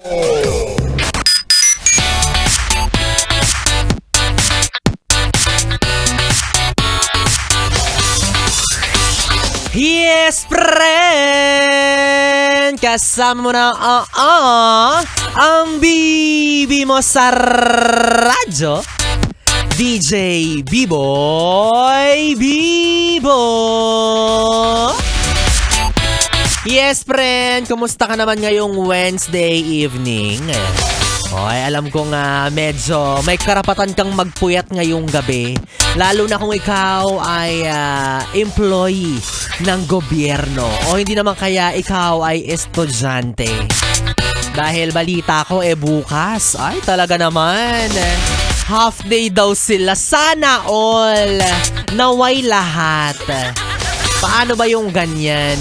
Yes, friend! Kasama mo na ang bibi mo sa radyo, DJ B-Boy Bibo! Yes, friend! Kumusta ka naman ngayong Wednesday evening? Oy, alam ko nga medyo may karapatan kang magpuyat ngayong gabi. Lalo na kung ikaw ay employee ng gobyerno o hindi naman kaya ikaw ay estudyante. Dahil balita ko bukas, ay talaga naman, half day daw sila. Sana all, naway lahat. Paano ba yung ganyan?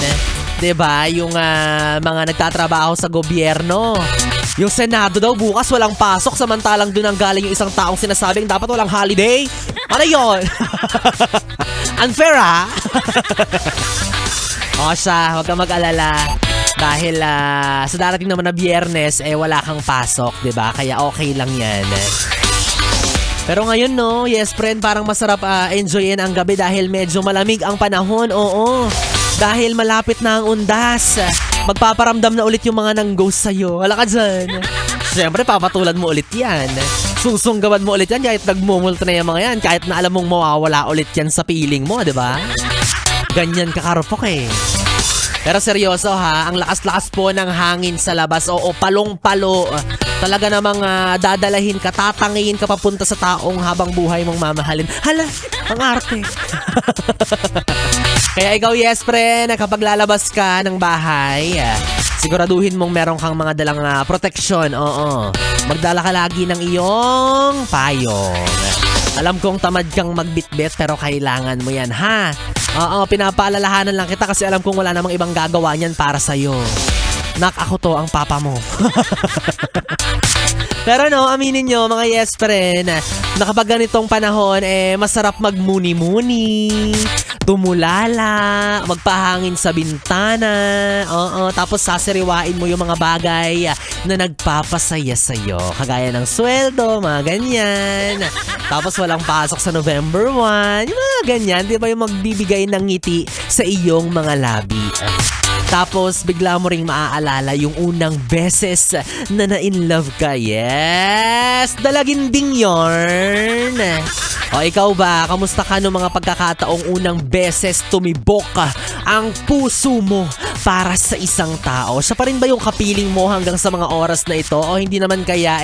'Di ba? Yung mga nagtatrabaho sa gobyerno. Yung Senado daw bukas walang pasok, samantalang doon ang galing yung isang taong sinasabing dapat walang holiday. Ano yun? Unfair, ha? O siya, huwag kang mag-alala. Dahil sa darating naman na Biyernes, wala kang pasok, diba? Kaya okay lang yan. Pero ngayon, no, yes friend, parang masarap enjoyin ang gabi dahil medyo malamig ang panahon, oo. Dahil malapit na ang undas. Magpaparamdam na ulit yung mga nang-ghost sa'yo. Wala ka dyan. Siyempre, papatulan mo ulit yan. Susunggaban mo ulit yan kahit nagmumulto na yung mga yan. Kahit na alam mong mawawala ulit yan sa piling mo, diba? Ganyan kakarupok Pero seryoso ha, ang lakas-lakas po ng hangin sa labas. Oo, palong-palo. Talaga namang dadalahin ka, tatangiin ka papunta sa taong habang buhay mong mamahalin. Hala, ang arte. Kaya ikaw, yes friend, kapag lalabas ka ng bahay, siguraduhin mong meron kang mga dalang proteksyon. Oo, magdala ka lagi ng iyong payong. Alam kong tamad kang magbitbit pero kailangan mo yan, ha? Oo, pinapaalalahanan lang kita kasi alam kong wala namang ibang gagawa niyan para sa'yo. Nak, ako to, ang papa mo. Pero no, aminin nyo mga yes friend, na kapag ganitong panahon, masarap magmuni-muni, tumulala, magpahangin sa bintana, tapos sasariwain mo yung mga bagay na nagpapasaya sa'yo. Kagaya ng sweldo, mga ganyan. Tapos walang pasok sa November 1, yung mga ganyan, di ba yung magbibigay ng ngiti sa iyong mga labi. Tapos, bigla mo ring maaalala yung unang beses na na-in-love ka. Yes! Dalaginding yarn! O ikaw ba, kamusta ka noong mga pagkakataong unang beses tumibok ang puso mo para sa isang tao? Siya pa rin ba yung kapiling mo hanggang sa mga oras na ito? O hindi naman kaya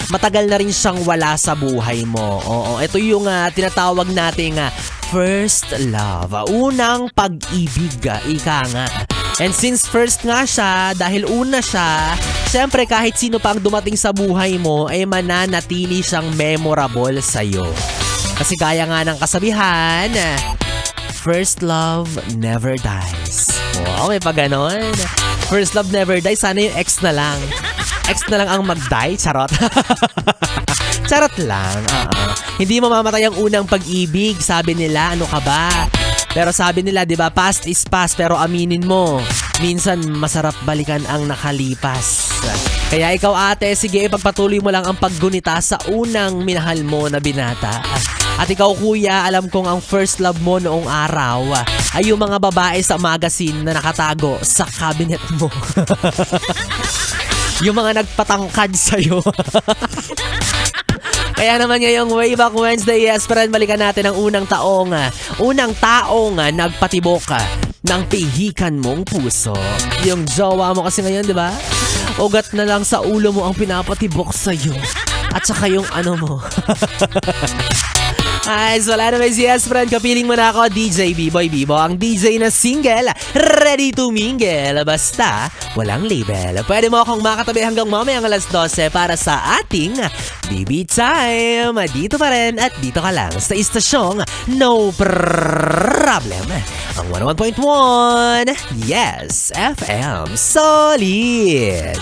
matagal na rin siyang wala sa buhay mo? Oo, ito yung tinatawag nating first love. Unang pag-ibig, ika nga. And since first nga siya, dahil una siya, syempre kahit sino pa ang dumating sa buhay mo, mananatili siyang memorable sa'yo. Kasi gaya nga ng kasabihan, first love never dies. Wow, may pa ganon. First love never dies, sana yung ex na lang. Ex na lang ang mag-die, charot. Charot lang, Hindi mamamatay ang unang pag-ibig, sabi nila, ano ka ba? Pero sabi nila, di ba, past is past, pero aminin mo, minsan masarap balikan ang nakalipas. Kaya ikaw ate, sige, ipagpatuloy mo lang ang paggunita sa unang minahal mo na binata. At ikaw kuya, alam kong ang first love mo noong araw ay yung mga babae sa magazine na nakatago sa cabinet mo. Yung mga nagpatangkad sa'yo. Kaya naman ngayong Way Back Wednesday, yes friend, balikan natin ang unang taong nagpatibok ng pihikan mong puso. Yung jowa mo kasi ngayon, di ba? Ugat na lang sa ulo mo ang pinapatibok sa'yo. At saka yung ano mo. Ay, so wala naman yes friend, kapiling mo na ako, DJ B-Boy Bibo, ang DJ na single, ready to mingle, basta walang label. Pwede mo akong makatabi hanggang mamayang alas 12 para sa ating BB Time. Dito pa rin at dito ka lang sa istasyong No Problem. Ang 101.1, Yes FM Solid.